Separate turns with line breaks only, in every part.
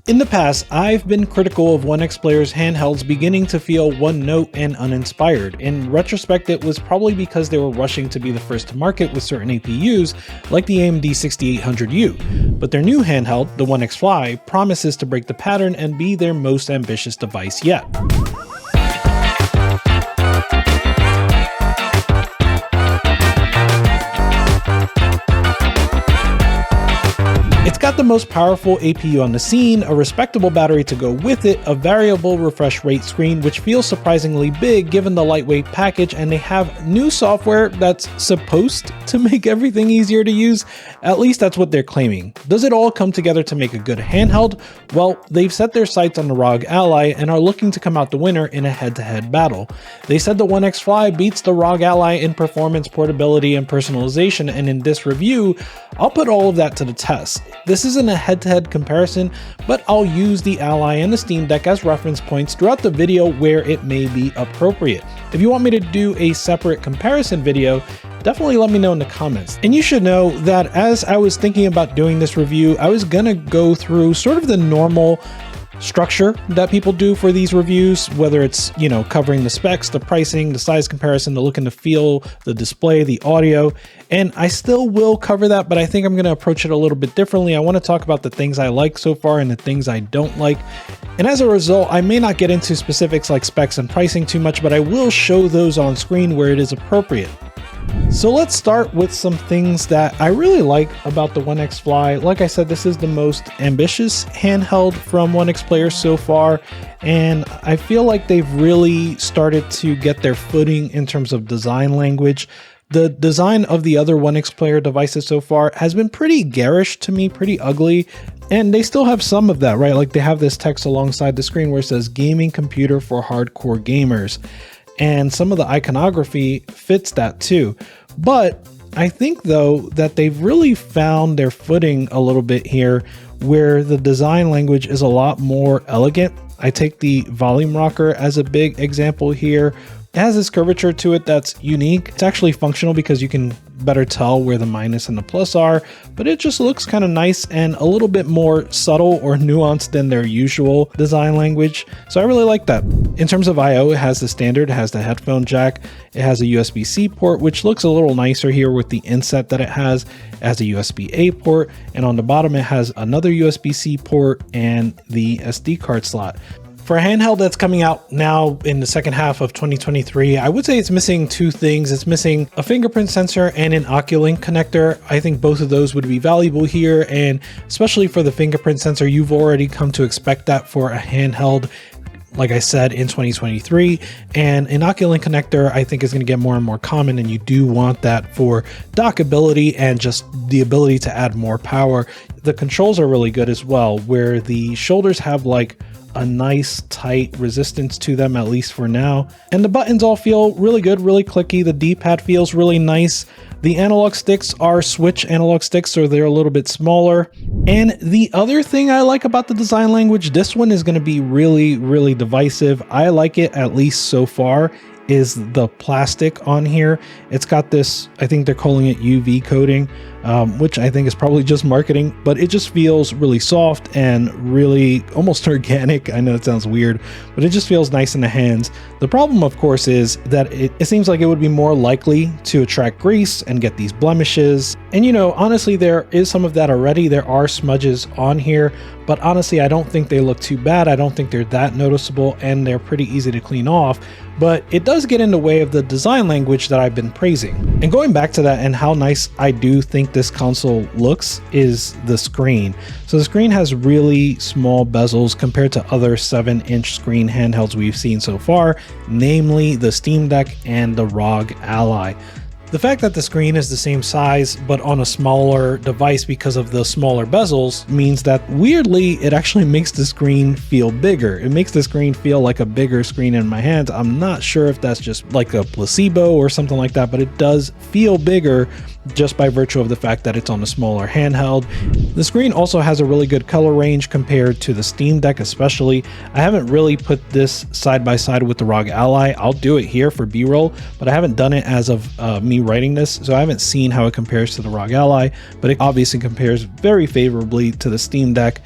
In the past, I've been critical of OneXPlayer's handhelds beginning to feel one-note and uninspired. In retrospect, it was probably because they were rushing to be the first to market with certain APUs, like the AMD 6800U. But their new handheld, the OneXFly, promises to break the pattern and be their most ambitious device yet. It's got the most powerful APU on the scene, a respectable battery to go with it, a variable refresh rate screen which feels surprisingly big given the lightweight package, and they have new software that's supposed to make everything easier to use. At least that's what they're claiming. Does it all come together to make a good handheld? Well, they've set their sights on the ROG Ally and are looking to come out the winner in a head-to-head battle. They said the OneXFly beats the ROG Ally in performance, portability, and personalization, and in this review, I'll put all of that to the test. This isn't a head-to-head comparison, but I'll use the Ally and the Steam Deck as reference points throughout the video where it may be appropriate. If you want me to do a separate comparison video, definitely let me know in the comments. And you should know that as I was thinking about doing this review, I was gonna go through sort of the normal structure that people do for these reviews, whether it's, covering the specs, the pricing, the size comparison, the look and the feel, the display, the audio, and I still will cover that, but I think I'm going to approach it a little bit differently. I want to talk about the things I like so far and the things I don't like. And as a result, I may not get into specifics like specs and pricing too much, but I will show those on screen where it is appropriate. So let's start with some things that I really like about the OneXFly. Like I said, this is the most ambitious handheld from OneXPlayer so far, and I feel like they've really started to get their footing in terms of design language. The design of the other OneXPlayer devices so far has been pretty garish to me, pretty ugly, and they still have some of that, right? Like they have this text alongside the screen where it says gaming computer for hardcore gamers. And some of the iconography fits that too. But I think though that they've really found their footing a little bit here where the design language is a lot more elegant. I take the volume rocker as a big example here. It has this curvature to it that's unique. It's actually functional because you can better tell where the minus and the plus are, but it just looks kind of nice and a little bit more subtle or nuanced than their usual design language. So I really like that. In terms of I/O, it has the standard, it has the headphone jack, it has a USB-C port, which looks a little nicer here with the inset that it has. It has a USB-A port, and on the bottom it has another USB-C port and the SD card slot. For a handheld that's coming out now in the second half of 2023, I would say it's missing two things. It's missing a fingerprint sensor and an Oculink connector. I think both of those would be valuable here, and especially for the fingerprint sensor, you've already come to expect that for a handheld, like I said, in 2023. And an Oculink connector, I think, is going to get more and more common, and you do want that for dockability and just the ability to add more power. The controls are really good as well, where the shoulders have like a nice tight resistance to them, at least for now. And the buttons all feel really good, really clicky. The D-pad feels really nice. The analog sticks are Switch analog sticks, so they're a little bit smaller. And the other thing I like about the design language, this one is going to be really, really divisive. I like it, at least so far, is the plastic on here. It's got this, I think they're calling it UV coating, which I think is probably just marketing, but it just feels really soft and really almost organic. I know it sounds weird, but it just feels nice in the hands. The problem, of course, is that it seems like it would be more likely to attract grease and get these blemishes. And honestly, there is some of that already. There are smudges on here, but honestly, I don't think they look too bad. I don't think they're that noticeable, and they're pretty easy to clean off, but it does get in the way of the design language that I've been praising. And going back to that and how nice I do think this console looks is the screen. So the screen has really small bezels compared to other 7-inch screen handhelds we've seen so far, namely the Steam Deck and the ROG Ally. The fact that the screen is the same size but on a smaller device because of the smaller bezels means that weirdly it actually makes the screen feel bigger. It makes the screen feel like a bigger screen in my hands. I'm not sure if that's just like a placebo or something like that, but it does feel bigger just by virtue of the fact that it's on a smaller handheld. The screen also has a really good color range compared to the Steam Deck especially. I haven't really put this side by side with the ROG Ally. I'll do it here for B-roll, but I haven't done it as of me writing this, so I haven't seen how it compares to the ROG Ally, but it obviously compares very favorably to the Steam Deck.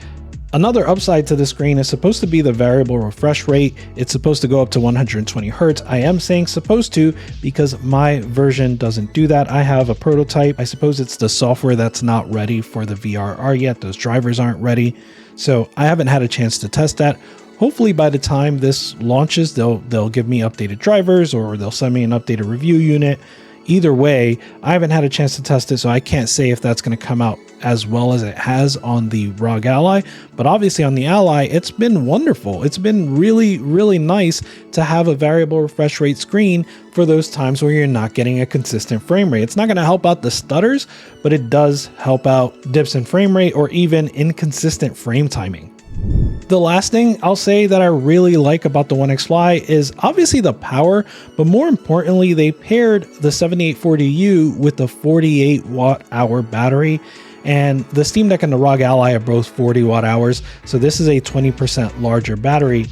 Another upside to the screen is supposed to be the variable refresh rate. It's supposed to go up to 120 Hertz. I am saying supposed to because my version doesn't do that. I have a prototype. I suppose it's the software that's not ready for the VRR yet. Those drivers aren't ready. So I haven't had a chance to test that. Hopefully by the time this launches, they'll give me updated drivers or they'll send me an updated review unit. Either way, I haven't had a chance to test it, so I can't say if that's going to come out as well as it has on the ROG Ally. But obviously on the Ally, it's been wonderful. It's been really, really nice to have a variable refresh rate screen for those times where you're not getting a consistent frame rate. It's not going to help out the stutters, but it does help out dips in frame rate or even inconsistent frame timing. The last thing I'll say that I really like about the OneXFly is obviously the power, but more importantly, they paired the 7840U with the 48 watt-hour battery, and the Steam Deck and the ROG Ally are both 40 watt hours, so this is a 20% larger battery.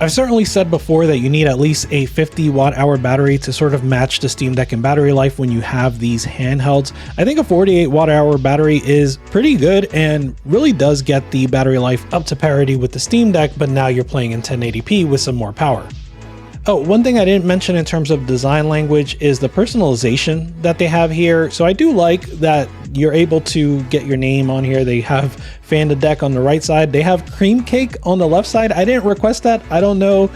I've certainly said before that you need at least a 50 watt-hour battery to sort of match the Steam Deck in battery life when you have these handhelds. I think a 48 watt-hour battery is pretty good and really does get the battery life up to parity with the Steam Deck, but now you're playing in 1080p with some more power. Oh, one thing I didn't mention in terms of design language is the personalization that they have here. So I do like that you're able to get your name on here. They have Fan the Deck on the right side. They have Cream Cake on the left side. I didn't request that. I don't know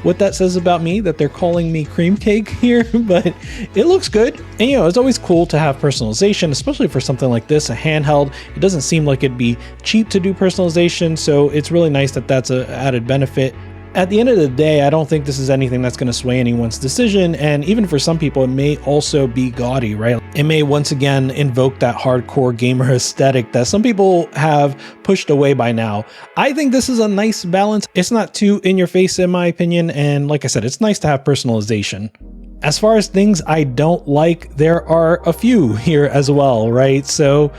what that says about me that they're calling me Cream Cake here, but it looks good. And you know, it's always cool to have personalization, especially for something like this, a handheld. It doesn't seem like it'd be cheap to do personalization, so it's really nice that that's an added benefit. At the end of the day, I don't think this is anything that's going to sway anyone's decision, and even for some people, it may also be gaudy, right? It may once again invoke that hardcore gamer aesthetic that some people have pushed away by now. I think this is a nice balance. It's not too in your face in my opinion, and like I said, it's nice to have personalization. As far as things I don't like, there are a few here as well, right? So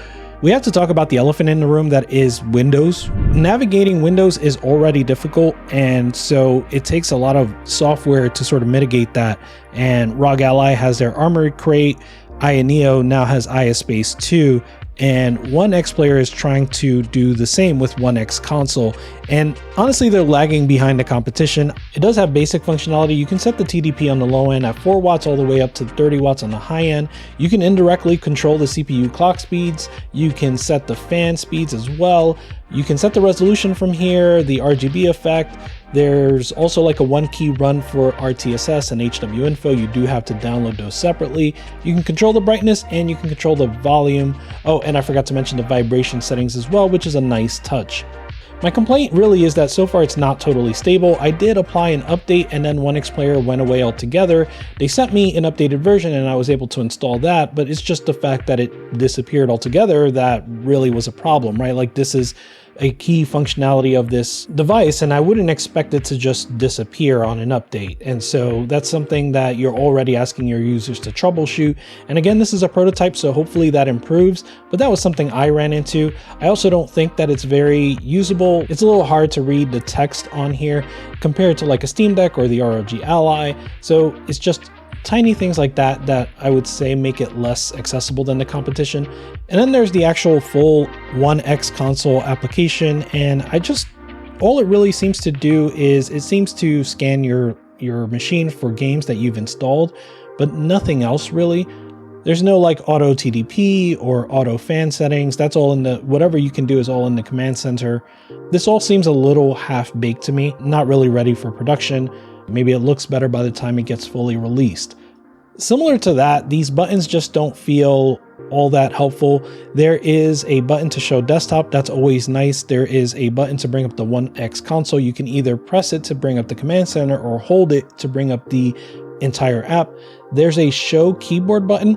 we have to talk about the elephant in the room that is Windows. Navigating Windows is already difficult, and so it takes a lot of software to sort of mitigate that. And ROG Ally has their Armory Crate, Neo now has Space 2, and OneXPlayer is trying to do the same with OneX Console. And honestly, they're lagging behind the competition. It does have basic functionality. You can set the TDP on the low end at 4 watts all the way up to 30 watts on the high end. You can indirectly control the CPU clock speeds. You can set the fan speeds as well. You can set the resolution from here, the RGB effect. There's also like a one key run for RTSS and HW info. You do have to download those separately. You can control the brightness and you can control the volume. Oh, and I forgot to mention the vibration settings as well, which is a nice touch. My complaint really is that so far it's not totally stable. I did apply an update and then OneXPlayer went away altogether. They sent me an updated version and I was able to install that, but it's just the fact that it disappeared altogether that really was a problem, right? Like, this is a key functionality of this device, and I wouldn't expect it to just disappear on an update. And so that's something that you're already asking your users to troubleshoot. And again, this is a prototype, so hopefully that improves, but that was something I ran into. I also don't think that it's very usable. It's a little hard to read the text on here compared to like a Steam Deck or the ROG Ally. So it's just tiny things like that that I would say make it less accessible than the competition. And then there's the actual full OneX console application, and all it really seems to do is it seems to scan your machine for games that you've installed, but nothing else really. There's no like auto TDP or auto fan settings. That's all in the, whatever you can do is all in the command center. This all seems a little half-baked to me, not really ready for production. Maybe it looks better by the time it gets fully released. Similar to that, these buttons just don't feel all that helpful. There is a button to show desktop. That's always nice. There is a button to bring up the OneX console. You can either press it to bring up the command center or hold it to bring up the entire app. There's a show keyboard button.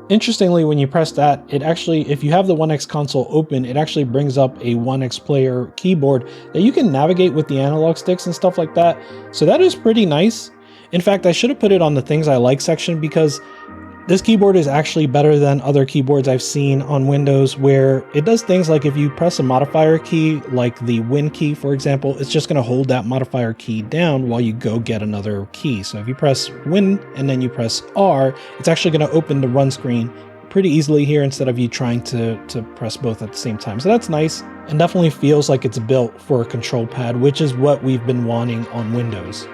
Interestingly, when you press that, it actually, if you have the OneX console open, it actually brings up a OneXPlayer keyboard that you can navigate with the analog sticks and stuff like that. So that is pretty nice. In fact, I should have put it on the things I like section, because this keyboard is actually better than other keyboards I've seen on Windows, where it does things like if you press a modifier key, like the Win key, for example, it's just going to hold that modifier key down while you go get another key. So if you press Win and then you press R, it's actually going to open the run screen, pretty easily here instead of you trying to press both at the same time. So that's nice, and definitely feels like it's built for a control pad, which is what we've been wanting on Windows.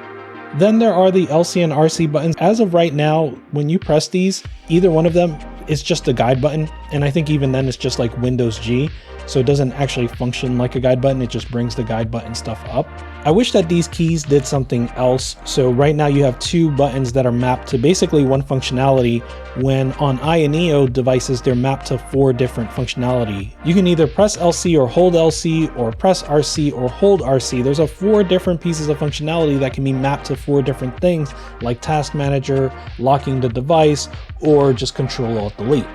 Then there are the LC and RC buttons. As of right now, when you press these, either one of them is just a guide button. And I think even then it's just like Windows G. So it doesn't actually function like a guide button. It just brings the guide button stuff up. I wish that these keys did something else. So right now you have two buttons that are mapped to basically one functionality, when on INEO devices, they're mapped to 4 different functionality. You can either press LC or hold LC, or press RC or hold RC. There's 4 different pieces of functionality that can be mapped to 4 different things, like Task Manager, locking the device, or just Control-Alt-Delete.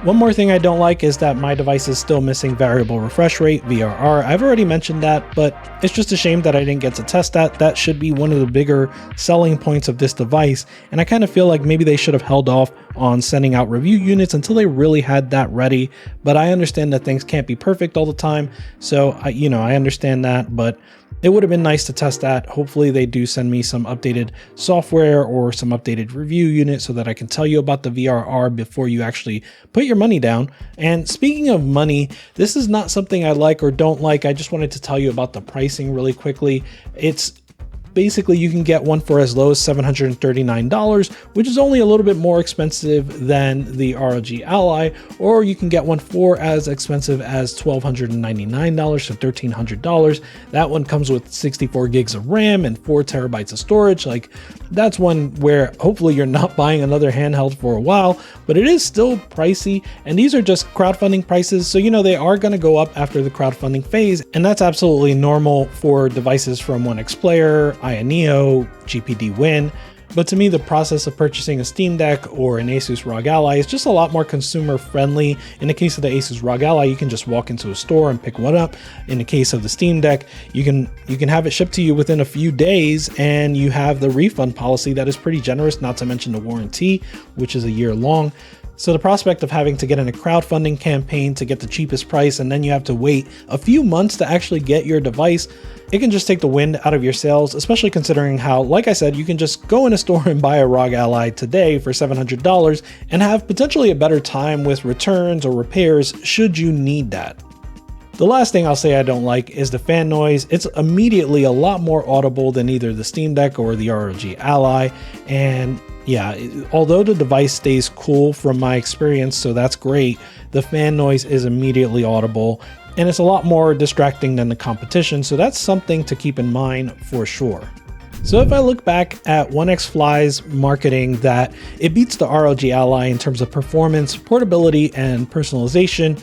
One more thing I don't like is that my device is still missing variable refresh rate, VRR. I've already mentioned that, but it's just a shame that I didn't get to test that. That should be one of the bigger selling points of this device, and I kind of feel like maybe they should have held off on sending out review units until they really had that ready. But I understand that things can't be perfect all the time, so I understand that, but it would have been nice to test that. Hopefully they do send me some updated software or some updated review unit so that I can tell you about the VRR before you actually put your money down. And speaking of money, this is not something I like or don't like. I just wanted to tell you about the pricing really quickly. It's basically, you can get one for as low as $739, which is only a little bit more expensive than the ROG Ally, or you can get one for as expensive as $1,299, so $1,300. That one comes with 64 gigs of RAM and 4 terabytes of storage. Like, that's one where hopefully you're not buying another handheld for a while, but it is still pricey. And these are just crowdfunding prices, so they are going to go up after the crowdfunding phase, and that's absolutely normal for devices from OneXPlayer, INEO, GPD Win. But to me, the process of purchasing a Steam Deck or an Asus ROG Ally is just a lot more consumer friendly. In the case of the Asus ROG Ally, you can just walk into a store and pick one up. In the case of the Steam Deck, you can have it shipped to you within a few days, and you have the refund policy that is pretty generous, not to mention the warranty, which is a year long. So the prospect of having to get in a crowdfunding campaign to get the cheapest price, and then you have to wait a few months to actually get your device, it can just take the wind out of your sails, especially considering how, like I said, you can just go in a store and buy a ROG Ally today for $700 and have potentially a better time with returns or repairs should you need that. The last thing I'll say I don't like is the fan noise. It's immediately a lot more audible than either the Steam Deck or the ROG Ally, and yeah, although the device stays cool from my experience, so that's great, the fan noise is immediately audible, and it's a lot more distracting than the competition, so that's something to keep in mind for sure. So if I look back at OneXFly's marketing, that it beats the ROG Ally in terms of performance, portability, and personalization,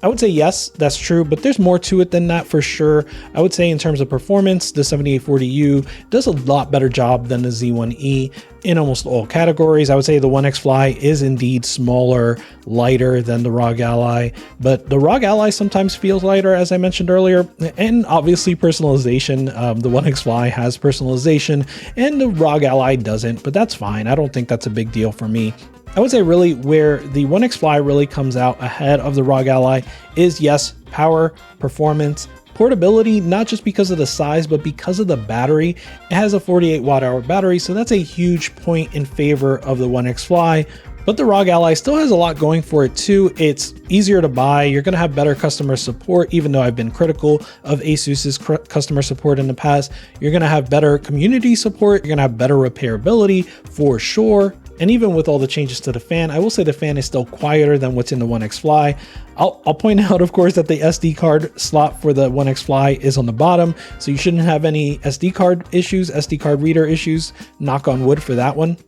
I would say yes, that's true, but there's more to it than that for sure. I would say in terms of performance, the 7840U does a lot better job than the Z1E in almost all categories. I would say the OneXFly is indeed smaller, lighter than the ROG Ally, but the ROG Ally sometimes feels lighter, as I mentioned earlier, and obviously personalization. The OneXFly has personalization and the ROG Ally doesn't, but that's fine. I don't think that's a big deal for me. I would say really where the OneXFly really comes out ahead of the ROG Ally is, yes, power, performance, portability, not just because of the size, but because of the battery. It has a 48 watt hour battery, so that's a huge point in favor of the OneXFly. But the ROG Ally still has a lot going for it too. It's easier to buy. You're going to have better customer support, even though I've been critical of Asus's customer support in the past. You're going to have better community support. You're going to have better repairability for sure. And even with all the changes to the fan, I will say the fan is still quieter than what's in the OneXFly. I'll point out, of course, that the SD card slot for the OneXFly is on the bottom, so you shouldn't have any SD card issues, SD card reader issues. Knock on wood for that one.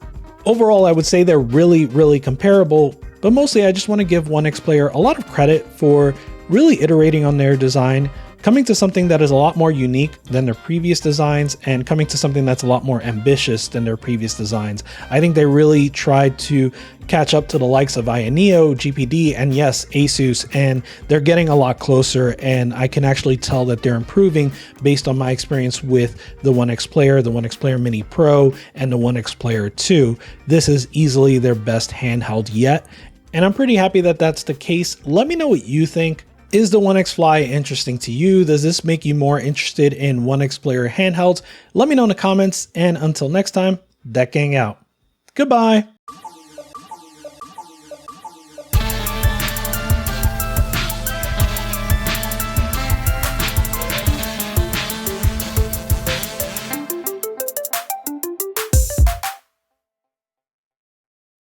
Overall, I would say they're really, really comparable, but mostly I just want to give OneXPlayer a lot of credit for really iterating on their design, coming to something that is a lot more unique than their previous designs, and coming to something that's a lot more ambitious than their previous designs. I think they really tried to catch up to the likes of INEO, GPD, and yes, Asus, and they're getting a lot closer, and I can actually tell that they're improving based on my experience with the OneXPlayer, the OneXPlayer Mini Pro, and the OneXPlayer 2. This is easily their best handheld yet, and I'm pretty happy that that's the case. Let me know what you think. Is the OneXFly interesting to you? Does this make you more interested in OneXPlayer handhelds? Let me know in the comments, and until next time, Deck Gang out. Goodbye.